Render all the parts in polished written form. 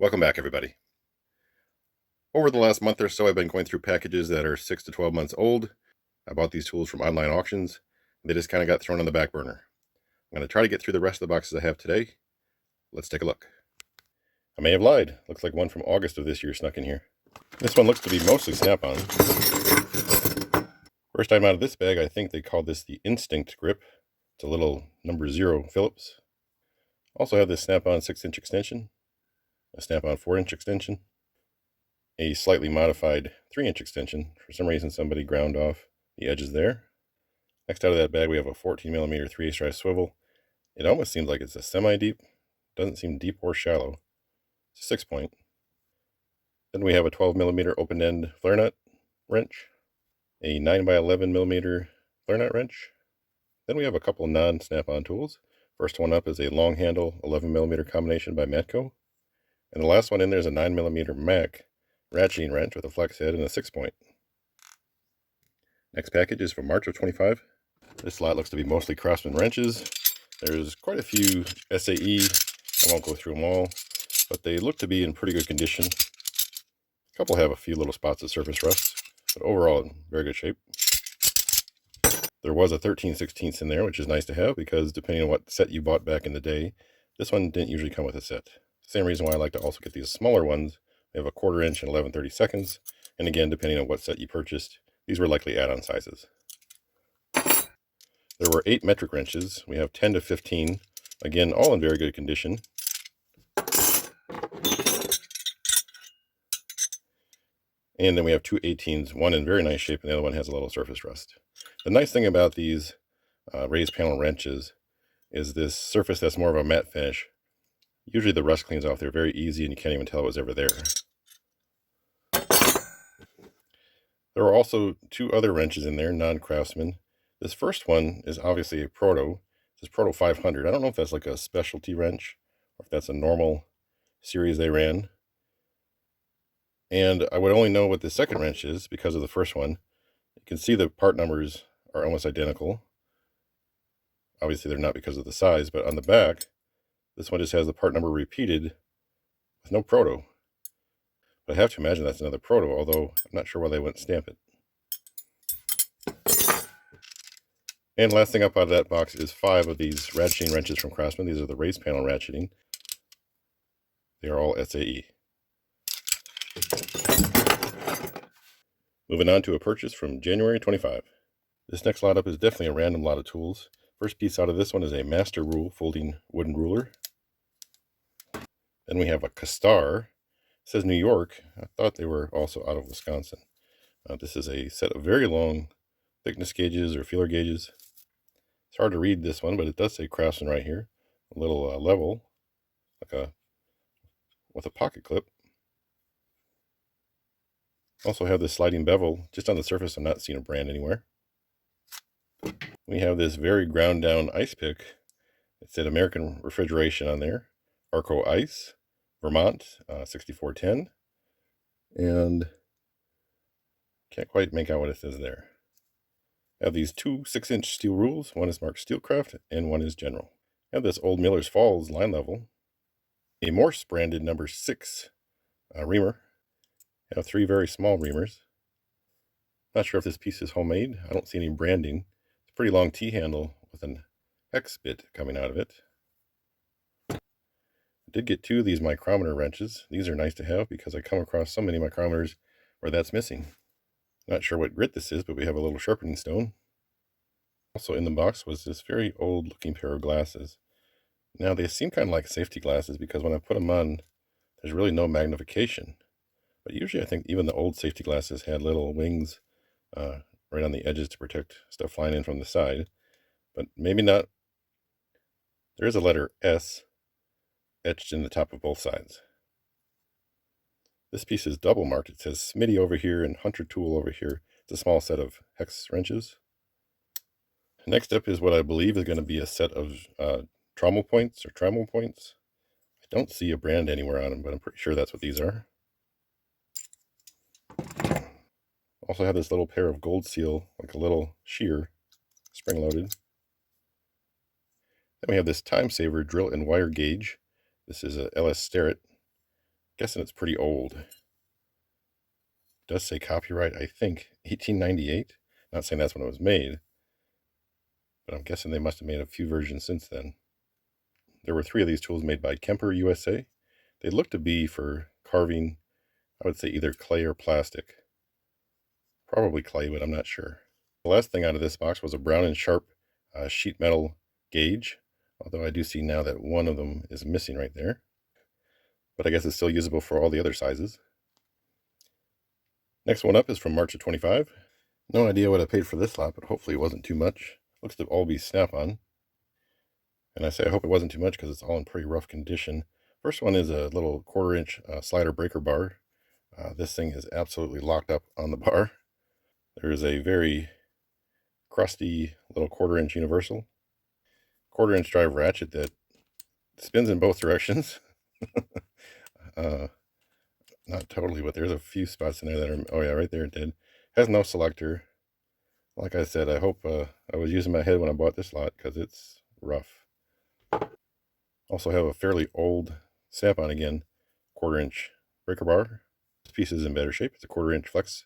Welcome back, everybody. Over the last month or so, I've been going through packages that are 6 to 12 months old. I bought these tools from online auctions. They just kind of got thrown on the back burner. I'm going to try to get through the rest of the boxes I have today. Let's take a look. I may have lied. Looks like one from August of this year snuck in here. This one looks to be mostly snap-on. First item out of this bag, I think they called this the Instinct grip. It's a little number 0 Phillips. Also have this snap-on 6-inch extension, a snap-on 4-inch extension, a slightly modified 3-inch extension. For some reason, somebody ground off the edges there. Next out of that bag, we have a 14mm 3/8 drive swivel. It almost seems like it's a semi-deep. Doesn't seem deep or shallow. It's a 6-point. Then we have a 12mm open-end flare nut wrench, a 9x11mm flare nut wrench. Then we have a couple non-snap-on tools. First one up is a long handle 11mm combination by Matco. And the last one in there is a 9mm Mac ratcheting wrench with a flex head and a 6-point. Next package is from March of 25. This lot looks to be mostly Craftsman wrenches. There's quite a few SAE. I won't go through them all, but they look to be in pretty good condition. A couple have a few little spots of surface rust, but overall in very good shape. There was a 13/16 in there, which is nice to have because depending on what set you bought back in the day, this one didn't usually come with a set. Same reason why I like to also get these smaller ones. They have a 1/4 inch and 11/32, and again, depending on what set you purchased, these were likely add-on sizes. There were 8 metric wrenches. We have 10 to 15, again, all in very good condition. And then we have 2 18s, one in very nice shape and the other one has a little surface rust. The nice thing about these raised panel wrenches is this surface that's more of a matte finish. Usually the rust cleans off there very easy and you can't even tell it was ever there. There are also 2 other wrenches in there, non-Craftsman. This first one is obviously a Proto. This is Proto 500. I don't know if that's like a specialty wrench or if that's a normal series they ran. And I would only know what the second wrench is because of the first one. You can see the part numbers are almost identical. Obviously they're not because of the size, but on the back, this one just has the part number repeated with no Proto. But I have to imagine that's another Proto, although I'm not sure why they wouldn't stamp it. And last thing up out of that box is 5 of these ratcheting wrenches from Craftsman. These are the raised panel ratcheting. They are all SAE. Moving on to a purchase from January 25. This next lot up is definitely a random lot of tools. First piece out of this one is a Master Rule folding wooden ruler. Then we have a Castar. It says New York. I thought they were also out of Wisconsin. This is a set of very long thickness gauges or feeler gauges. It's hard to read this one, but it does say Craftsman right here. A little level, with a pocket clip. Also have this sliding bevel just on the surface. I'm not seeing a brand anywhere. We have this very ground down ice pick. It said American Refrigeration on there. Arco Ice, Vermont, 6410. And can't quite make out what it says there. I have these 2 6-inch steel rules. One is marked Steelcraft and one is General. I have this old Miller's Falls line level. A Morse branded number 6 reamer. I have 3 very small reamers. Not sure if this piece is homemade. I don't see any branding. It's a pretty long T-handle with an hex bit coming out of it. I did get 2 of these micrometer wrenches. These are nice to have because I come across so many micrometers where that's missing. Not sure what grit this is, but we have a little sharpening stone. Also in the box was this very old looking pair of glasses. Now they seem kind of like safety glasses because when I put them on, there's really no magnification. But usually I think even the old safety glasses had little wings right on the edges to protect stuff flying in from the side. But maybe not. There is a letter S etched in the top of both sides. This piece is double marked. It says Smitty over here and Hunter Tool over here. It's a small set of hex wrenches. Next up is what I believe is going to be a set of trommel points or trammel points. I don't see a brand anywhere on them, but I'm pretty sure that's what these are. Also have this little pair of gold seal, like a little shear, spring-loaded. Then we have this time saver drill and wire gauge. This is a LS Starrett. Guessing it's pretty old. It does say copyright, I think, 1898. Not saying that's when it was made, but I'm guessing they must have made a few versions since then. There were 3 of these tools made by Kemper USA. They look to be for carving, I would say either clay or plastic. Probably clay, but I'm not sure. The last thing out of this box was a Brown and Sharp sheet metal gauge, although I do see now that one of them is missing right there. But I guess it's still usable for all the other sizes. Next one up is from March of 25. No idea what I paid for this lot, but hopefully it wasn't too much. Looks to all be snap-on. And I say I hope it wasn't too much because it's all in pretty rough condition. First one is a little 1/4-inch slider breaker bar. This thing is absolutely locked up on the bar. There is a very crusty little 1/4-inch universal. 1/4-inch drive ratchet that spins in both directions. Not totally, but there's a few spots in there that are, oh yeah, right there it did. Has no selector. Like I said, I hope I was using my head when I bought this lot because it's rough. Also have a fairly old snap-on again 1/4-inch breaker bar. This piece is in better shape. It's a 1/4-inch flex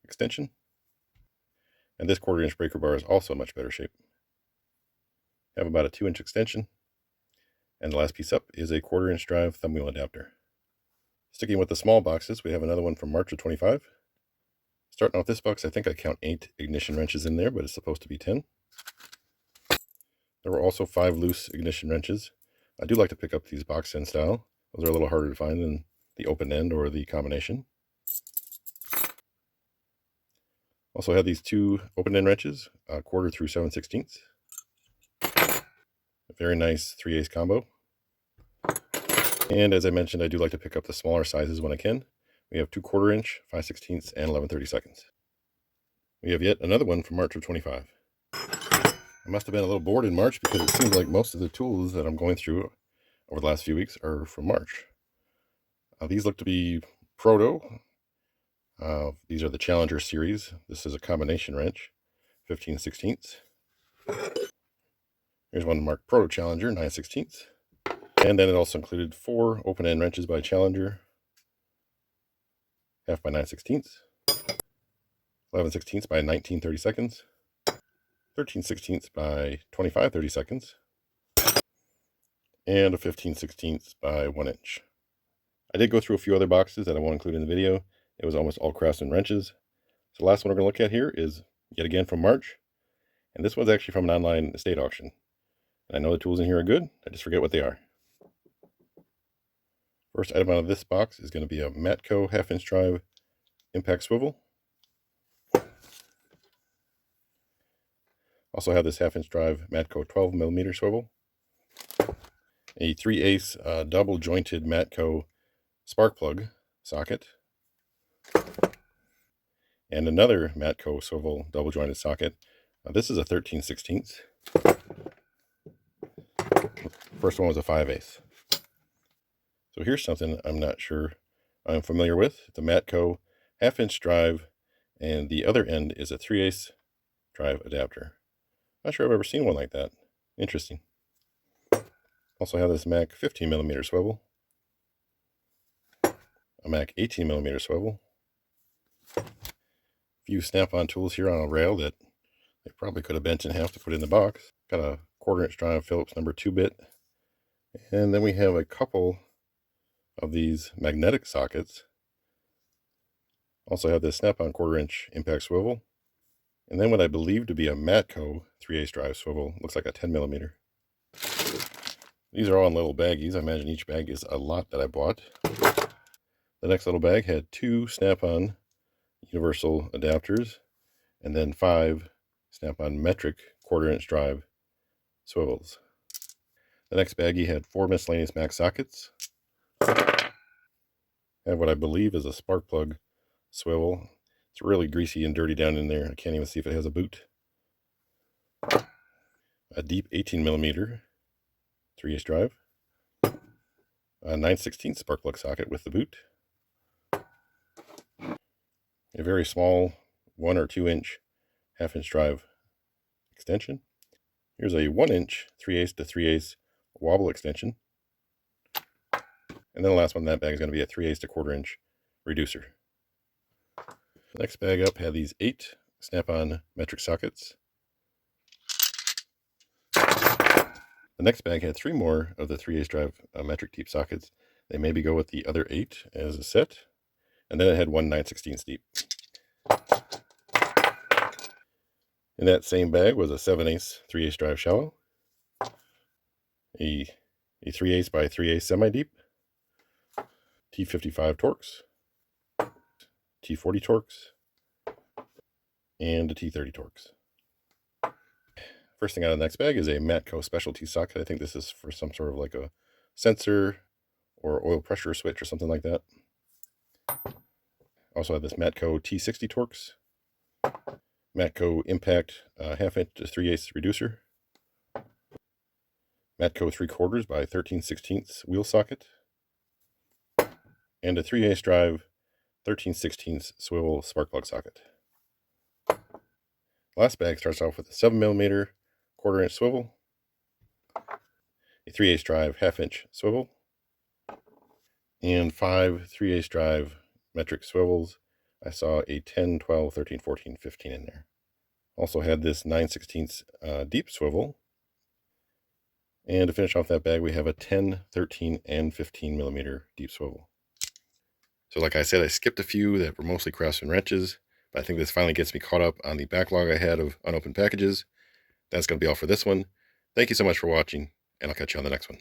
extension. And this 1/4-inch breaker bar is also in much better shape. Have about a 2-inch extension. And the last piece up is a 1/4-inch drive thumb wheel adapter. Sticking with the small boxes, we have another one from March of 25. Starting off this box, I think I count 8 ignition wrenches in there, but it's supposed to be 10. There were also 5 loose ignition wrenches. I do like to pick up these box end style. Those are a little harder to find than the open end or the combination. Also have these 2 open end wrenches, 1/4 through 7/16. A very nice 3/8 combo. And as I mentioned, I do like to pick up the smaller sizes when I can. We have 2 1/4-inch, 5/16, and 11/32. We have yet another one from March of 25. I must have been a little bored in March because it seems like most of the tools that I'm going through over the last few weeks are from March. These look to be Proto. These are the Challenger series. This is a combination wrench, 15/16. Here's one marked Proto Challenger, 9/16. And then it also included 4 open-end wrenches by Challenger, 1/2 by 9/16, 11/16 by 19/32, 13/16 by 25/32, and a 15/16 by 1 inch. I did go through a few other boxes that I won't include in the video. It was almost all Craftsman wrenches. So the last one we're going to look at here is yet again from March. And this one's actually from an online estate auction. And I know the tools in here are good. I just forget what they are. First item out of this box is going to be a Matco 1/2-inch drive impact swivel. Also have this 1/2-inch drive Matco 12mm swivel. A 3/8 double jointed Matco spark plug socket. And another Matco swivel double jointed socket. This is a 13/16. First one was a 5/8. So here's something I'm not sure I'm familiar with. It's a Matco 1/2-inch drive, and the other end is a 3/8 drive adapter. Not sure I've ever seen one like that. Interesting. Also have this Mac 15mm swivel, a Mac 18mm swivel, a few snap-on tools here on a rail that they probably could have bent in half to put in the box. Got a 1/4-inch drive Phillips number 2-bit. And then we have a couple of these magnetic sockets. Also have this snap-on 1/4-inch impact swivel. And then what I believe to be a Matco 3/8 drive swivel. Looks like a 10mm. These are all in little baggies. I imagine each bag is a lot that I bought. The next little bag had 2 snap-on universal adapters, and then 5 snap-on metric 1/4-inch drive swivels. The next baggie had 4 miscellaneous Mac sockets, and what I believe is a spark plug swivel. It's really greasy and dirty down in there. I can't even see if it has a boot. A deep 18mm 3/8 drive, a 9/16 spark plug socket with the boot, a very small 1 or 2-inch 1/2-inch drive extension. Here's a 1-inch 3/8 to 3/8 wobble extension, And then the last one in that bag is going to be a 3/8 to 1/4 inch reducer. The next bag up had these 8 snap-on metric sockets. The next bag had 3 more of the 3/8 drive metric deep sockets. They maybe go with the other 8 as a set. And then it had one 9/16 deep. In that same bag was a 7/8 3/8 drive shallow, a 3/8 by 3/8 semi-deep, T55 Torx, T40 Torx, and a T30 Torx. First thing out of the next bag is a Matco specialty socket. I think this is for some sort of like a sensor or oil pressure switch or something like that. Also have this Matco T60 Torx, Matco Impact 1/2 inch to 3/8 reducer, Matco 3/4 by 13/16 wheel socket, and a 3/8 drive 13/16 swivel spark plug socket. Last bag starts off with a 7mm 1/4 inch swivel, a 3/8 drive 1/2 inch swivel, and 5 3/8 drive metric swivels. I saw a 10, 12, 13, 14, 15 in there. Also had this 9/16 deep swivel. And to finish off that bag, we have a 10, 13, and 15mm deep swivel. So like I said, I skipped a few that were mostly Craftsman wrenches, but I think this finally gets me caught up on the backlog I had of unopened packages. That's going to be all for this one. Thank you so much for watching, and I'll catch you on the next one.